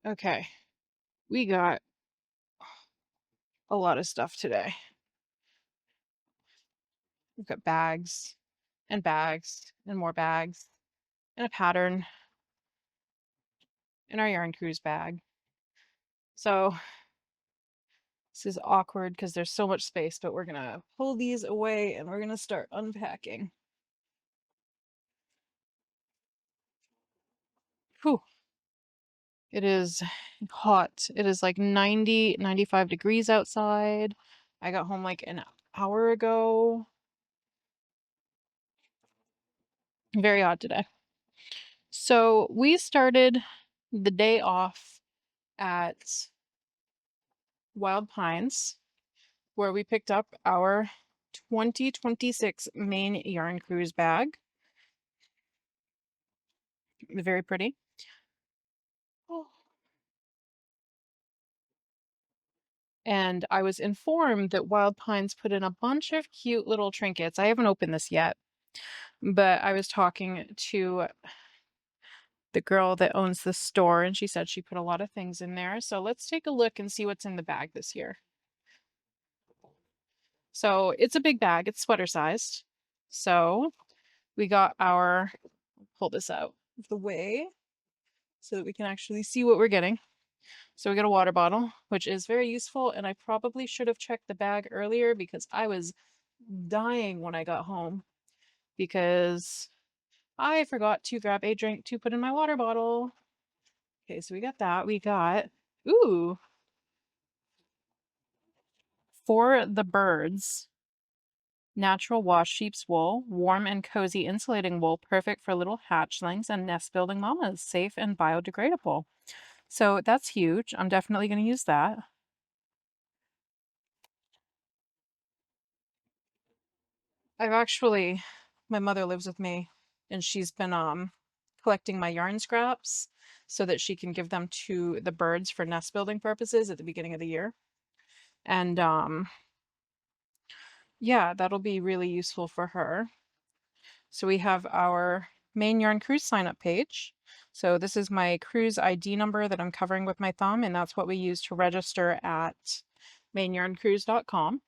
Okay, we got a lot of stuff today. We've got bags and more bags and a pattern in our Yarn Cruise bag. So this is awkward because there's so much space, but we're gonna pull these away and we're gonna start unpacking. Whew, it is hot. It is like 90, 95 degrees outside. I got home like an hour ago. Very hot today. So we started the day off at Wild Pines, where we picked up our 2026 Maine Yarn Cruise bag. Very pretty. Oh. And I was informed that Wild Pines put in a bunch of cute little trinkets. I haven't opened this yet, but I was talking to the girl that owns the store, and she said she put a lot of things in there. So let's take a look and see what's in the bag this year. So it's a big bag, it's sweater sized. So we got our, pull this out of the way so that we can actually see what we're getting. So we got a water bottle, which is very useful. And I probably should have checked the bag earlier because I was dying when I got home because I forgot to grab a drink to put in my water bottle. Okay, so we got that. We got, ooh, for the birds, natural wash sheep's wool, warm and cozy insulating wool, perfect for little hatchlings and nest building mamas, safe and biodegradable. So that's huge. I'm definitely going to use that. I've actually, my mother lives with me and she's been collecting my yarn scraps so that she can give them to the birds for nest building purposes at the beginning of the year. And yeah, that'll be really useful for her. So we have our Maine Yarn Cruise sign up page. So this is my cruise ID number that I'm covering with my thumb, and that's what we use to register at maineyarncruise.com.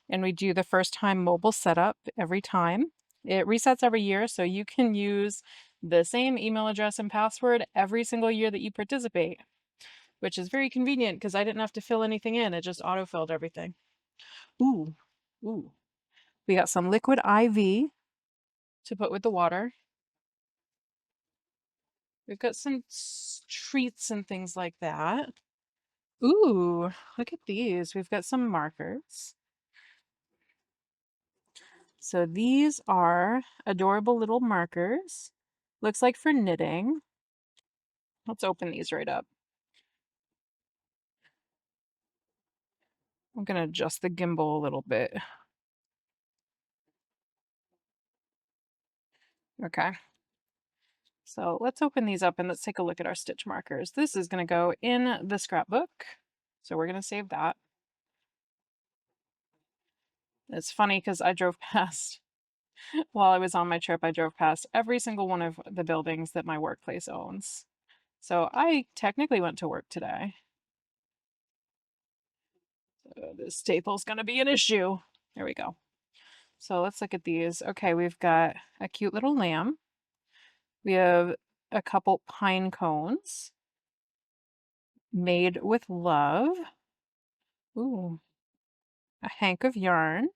And we do the first time mobile setup every time. It resets every year, so you can use the same email address and password every single year that you participate, which is very convenient because I didn't have to fill anything in. It just auto-filled everything. Ooh, ooh. We got some liquid IV to put with the water. We've got some treats and things like that. Ooh, look at these. We've got some markers. So these are adorable little markers. Looks like for knitting. Let's open these right up. I'm going to adjust the gimbal a little bit. Okay. So let's open these up and let's take a look at our stitch markers. This is going to go in the scrapbook. So we're going to save that. It's funny because I drove past, while I was on my trip, I drove past every single one of the buildings that my workplace owns. So I technically went to work today. So the staple's going to be an issue. There we go. So let's look at these. Okay, we've got a cute little lamb. We have a couple pine cones made with love. Ooh, a hank of yarn,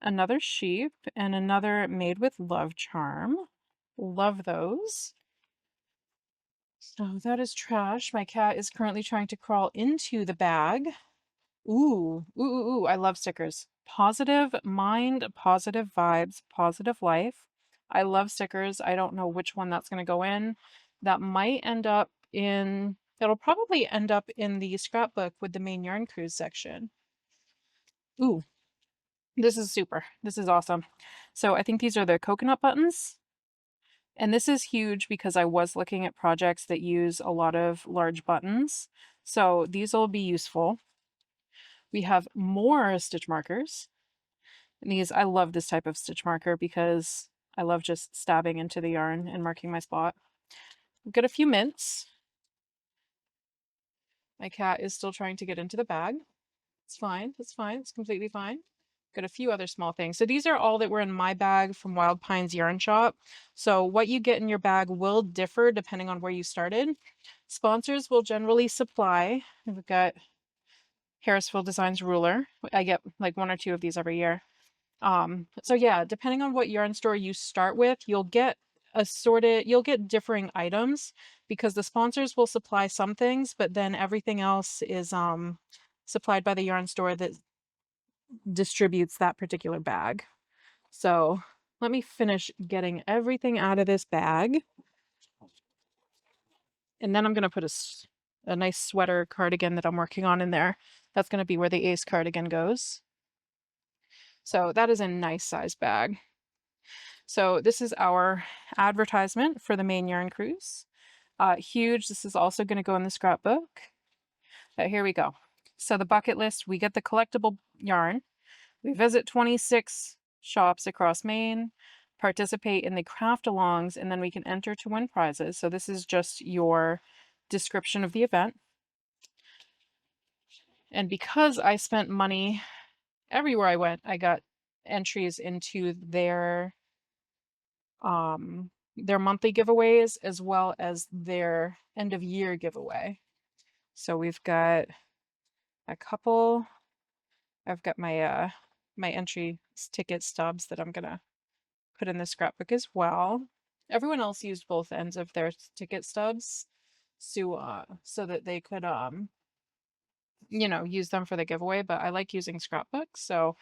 another sheep, and another made with love charm. Love those. So that is trash. My cat is currently trying to crawl into the bag. Ooh, ooh, ooh, ooh. I love stickers. Positive mind, positive vibes, positive life. I love stickers. I don't know which one that's going to go in. That might end up in, that'll probably end up in the scrapbook with the Maine Yarn Cruise section. Ooh, this is super. This is awesome. So I think these are the coconut buttons. And this is huge because I was looking at projects that use a lot of large buttons. So these will be useful. We have more stitch markers. And these, I love this type of stitch marker because I love just stabbing into the yarn and marking my spot. We've got a few mints. My cat is still trying to get into the bag. It's fine. It's fine. It's completely fine. Got a few other small things. So these are all that were in my bag from Wild Pines Yarn Shop. So what you get in your bag will differ depending on where you started. Sponsors will generally supply. We've got Harrisville Designs ruler. I get like 1 or 2 of these every year. So yeah, depending on what yarn store you start with, you'll get differing items because the sponsors will supply some things, but then everything else is supplied by the yarn store that distributes that particular bag. So let me finish getting everything out of this bag. And then I'm going to put a nice sweater cardigan that I'm working on in there. That's going to be where the Ace cardigan goes. So that is a nice size bag. So this is our advertisement for the Maine Yarn Cruise. Huge. This is also going to go in the scrapbook. But here we go. So the bucket list, we get the collectible yarn. We visit 26 shops across Maine, participate in the craft alongs, and then we can enter to win prizes. So this is just your description of the event. And because I spent money everywhere I went, I got entries into their monthly giveaways as well as their end of year giveaway. So we've got a couple. I've got my my entry ticket stubs that I'm gonna put in the scrapbook as well. Everyone else used both ends of their ticket stubs so that they could use them for the giveaway, but I like using scrapbooks, so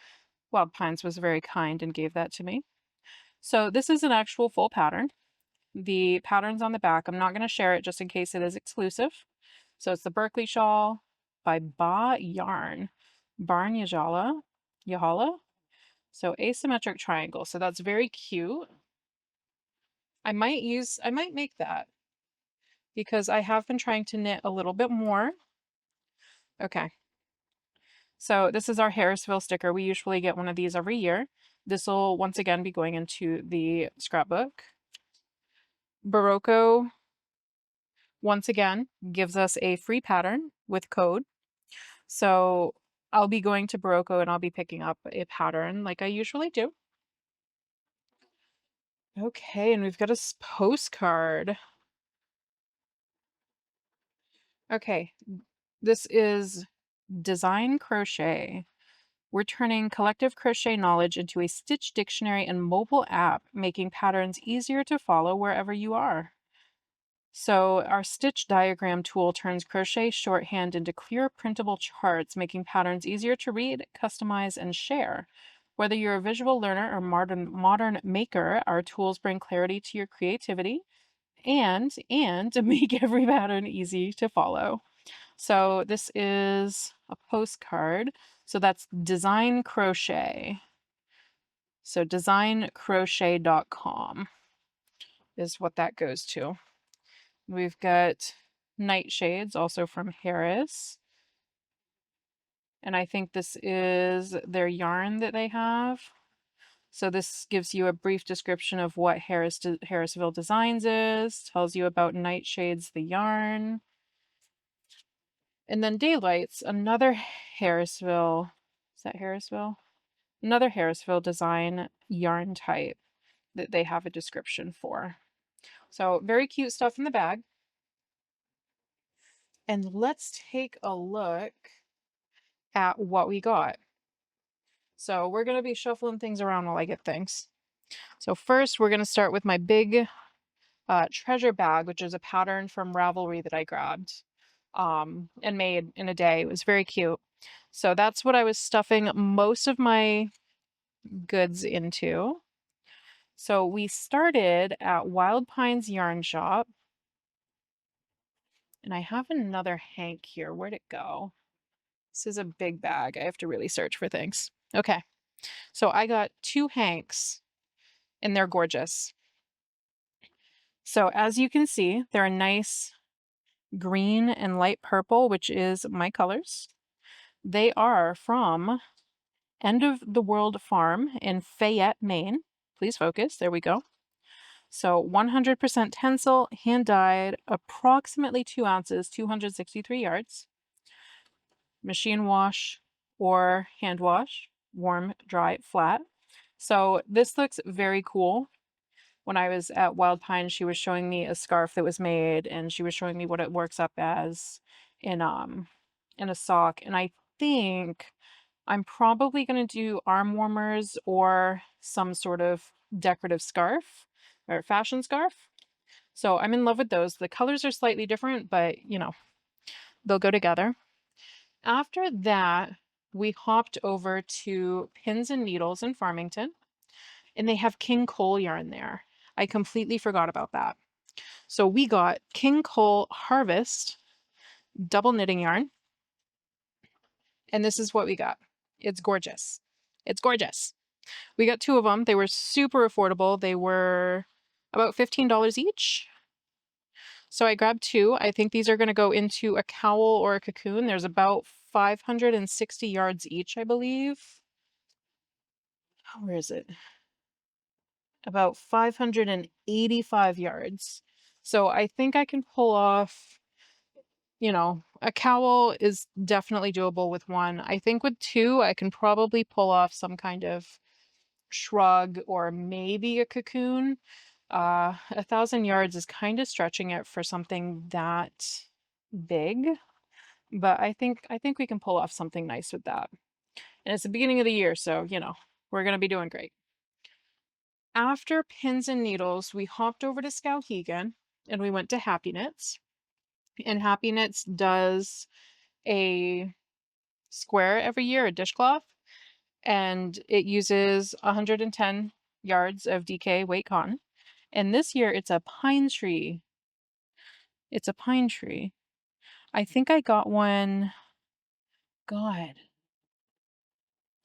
Wild Pines was very kind and gave that to me. So this is an actual full pattern. The pattern's on the back. I'm not going to share it just in case it is exclusive. So it's the Berkeley shawl by Ba Yarn. Barn Yahala. So asymmetric triangle. So that's very cute. I might make that because I have been trying to knit a little bit more. Okay. So this is our Harrisville sticker. We usually get one of these every year. This will once again be going into the scrapbook. Barocco, once again, gives us a free pattern with code. So I'll be going to Barocco and I'll be picking up a pattern like I usually do. Okay, and we've got a postcard. Okay, this is Design Crochet. We're turning collective crochet knowledge into a stitch dictionary and mobile app, making patterns easier to follow wherever you are. So our stitch diagram tool turns crochet shorthand into clear printable charts, making patterns easier to read, customize, and share. Whether you're a visual learner or modern maker, our tools bring clarity to your creativity and make every pattern easy to follow. So this is a postcard. So that's Design Crochet. So designcrochet.com is what that goes to. We've got nightshades also from Harris. And I think this is their yarn that they have. So this gives you a brief description of what Harrisville Designs is, tells you about nightshades, the yarn. And then Daylights, another Harrisville, is that Harrisville? Another Harrisville design yarn type that they have a description for. So very cute stuff in the bag. And let's take a look at what we got. So we're going to be shuffling things around while I get things. So first we're going to start with my big treasure bag, which is a pattern from Ravelry that I grabbed and made in a day. It was very cute. So that's what I was stuffing most of my goods into. So we started at Wild Pines Yarn Shop. And I have another hank here. Where'd it go? This is a big bag. I have to really search for things. Okay. So I got 2 hanks and they're gorgeous. So as you can see, they're a nice green and light purple, which is my colors. They are from End of the World Farm in Fayette, Maine. Please focus. There we go. So 100% tencel, hand dyed, approximately 2 ounces, 263 yards. machine wash or hand wash, warm, dry, flat. So this looks very cool. When I was at Wild Pine, she was showing me a scarf that was made, and she was showing me what it works up as in in a sock. And I think I'm probably going to do arm warmers or some sort of decorative scarf or fashion scarf. So I'm in love with those. The colors are slightly different, but you know, they'll go together. After that, we hopped over to Pins and Needles in Farmington, and they have King Cole yarn there. I completely forgot about that. So we got King Cole Harvest double knitting yarn, and this is what we got. It's gorgeous. It's gorgeous. We got 2 of them. They were super affordable. They were about $15 each. So I grabbed 2. I think these are going to go into a cowl or a cocoon. There's about 560 yards each, I believe. Where is it? About 585 yards. So I think I can pull off, you know, a cowl is definitely doable with 1. I think with 2, I can probably pull off some kind of shrug or maybe a cocoon. 1,000 yards is kind of stretching it for something that big, but I think we can pull off something nice with that. And it's the beginning of the year, so you know, we're gonna be doing great. After Pins and Needles, we hopped over to Skowhegan and we went to Happy Knits. And Happy Knits does a square every year, a dishcloth, and it uses 110 yards of DK weight cotton. And this year it's a pine tree. It's a pine tree. I think I got one, God,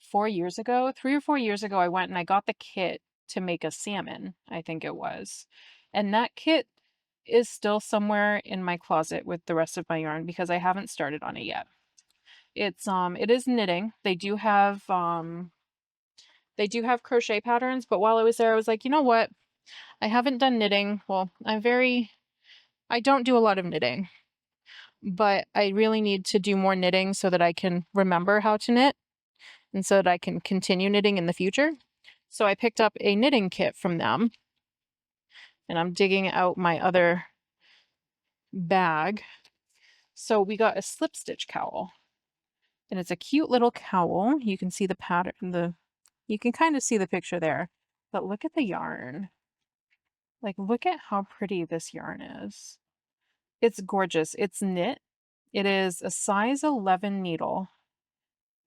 4 years ago, 3 or 4 years ago, I went and I got the kit to make a salmon, I think it was. And that kit is still somewhere in my closet with the rest of my yarn because I haven't started on it yet. It is knitting. They do have crochet patterns, but while I was there, I was like, you know what? I haven't done knitting. Well, I don't do a lot of knitting, but I really need to do more knitting so that I can remember how to knit and so that I can continue knitting in the future. So I picked up a knitting kit from them, and I'm digging out my other bag. So we got a slip stitch cowl, and it's a cute little cowl. You can see the pattern, you can kind of see the picture there, but look at the yarn. Like, look at how pretty this yarn is. It's gorgeous. It's knit. It is a size 11 needle.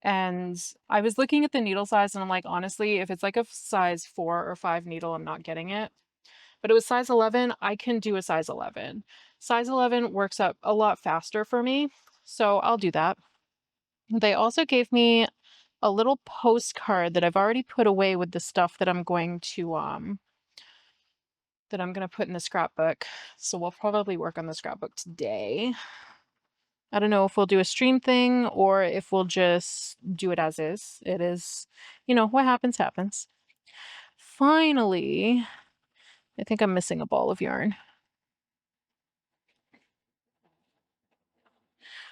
And I was looking at the needle size and I'm like, honestly, if it's like a size 4 or 5 needle, I'm not getting it. But it was size 11. I can do a size 11. Size 11 works up a lot faster for me, so I'll do that. They also gave me a little postcard that I've already put away with the stuff that I'm going to put in the scrapbook. So we'll probably work on the scrapbook today. I don't know if we'll do a stream thing or if we'll just do it as is. It is, you know, what happens, happens. Finally, I think I'm missing a ball of yarn.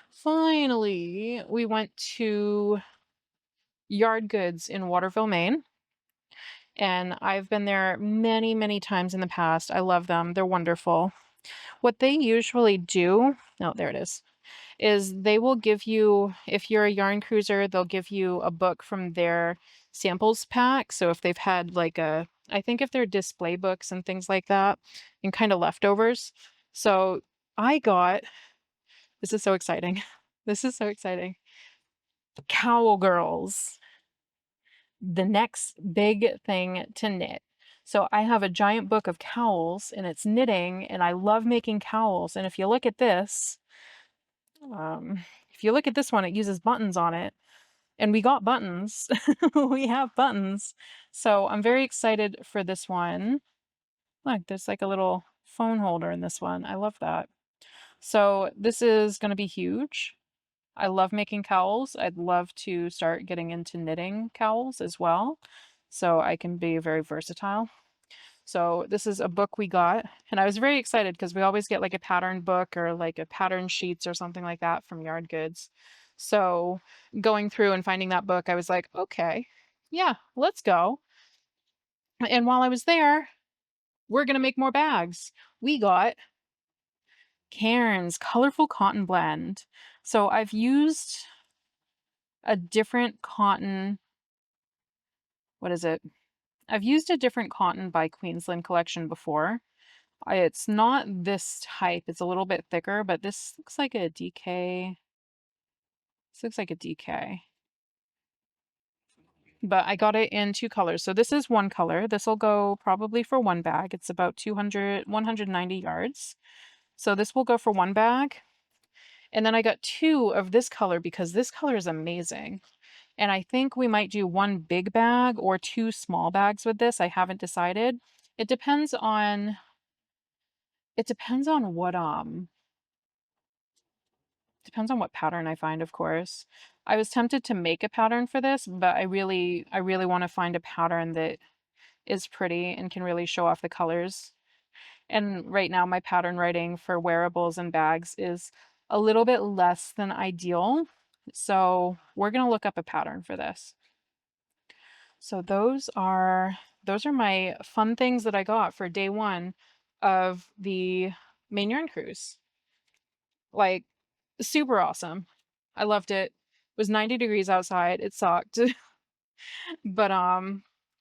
Finally, we went to Yard Goods in Waterville, Maine. And I've been there many, many times in the past. I love them. They're wonderful. What they usually do, oh, there it is they will give you, if you're a yarn cruiser, they'll give you a book from their samples pack. So if they've had I think if they're display books and things like that and kind of leftovers. So this is so exciting. This is so exciting. Cowgirls, the next big thing to knit. So I have a giant book of cowls and it's knitting and I love making cowls. And if you look at this, one, it uses buttons on it. And we got buttons. We have buttons. So I'm very excited for this one. Look, there's like a little phone holder in this one. I love that. So this is going to be huge. I love making cowls. I'd love to start getting into knitting cowls as well, so I can be very versatile. So this is a book we got, and I was very excited because we always get like a pattern book or like a pattern sheets or something like that from Yard Goods. So going through and finding that book, I was like, okay, yeah, let's go. And while I was there, we're going to make more bags. We got Cairns Colorful Cotton Blend. So I've used a different cotton. What is it? I've used a different cotton by Queensland Collection before. It's not this type. It's a little bit thicker, but this looks like a DK. This looks like a DK. But I got it in 2 colors. So this is one color. This will go probably for one bag. It's about 190 yards. So this will go for one bag. And then I got 2 of this color because this color is amazing. And I think we might do one big bag or 2 small bags with this. I haven't decided. It depends on what depends on what pattern I find, of course. I was tempted to make a pattern for this, but I really want to find a pattern that is pretty and can really show off the colors. And right now my pattern writing for wearables and bags is a little bit less than ideal. So we're going to look up a pattern for this. So those are my fun things that I got for day 1 of the Maine Yarn Cruise. Like, super awesome. I loved it. It was 90 degrees outside. It sucked. But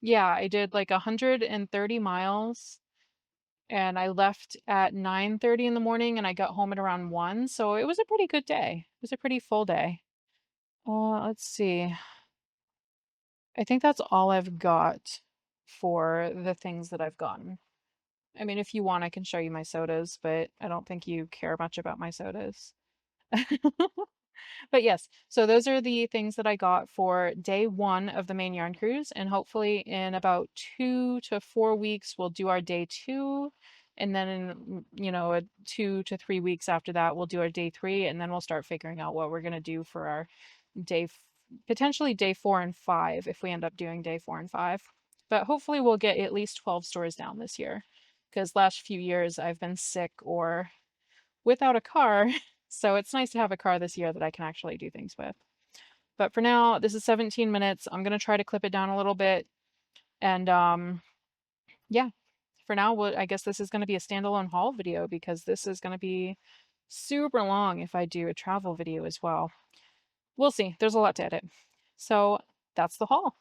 yeah, I did like 130 miles and I left at 9:30 in the morning and I got home at around 1. So it was a pretty good day. It was a pretty full day. Let's see. I think that's all I've got for the things that I've gotten. I mean, if you want, I can show you my sodas, but I don't think you care much about my sodas. But yes, so those are the things that I got for day 1 of the Maine Yarn Cruise, and hopefully in about 2 to 4 weeks we'll do our day 2, and then in, 2 to 3 weeks after that we'll do our day 3, and then we'll start figuring out what we're gonna do for our potentially day 4 and 5 if we end up doing day 4 and 5. But hopefully we'll get at least 12 stores down this year, because last few years I've been sick or without a car. So it's nice to have a car this year that I can actually do things with. But for now, this is 17 minutes. I'm going to try to clip it down a little bit. And yeah, for now, I guess this is going to be a standalone haul video because this is going to be super long if I do a travel video as well. We'll see. There's a lot to edit. So that's the haul.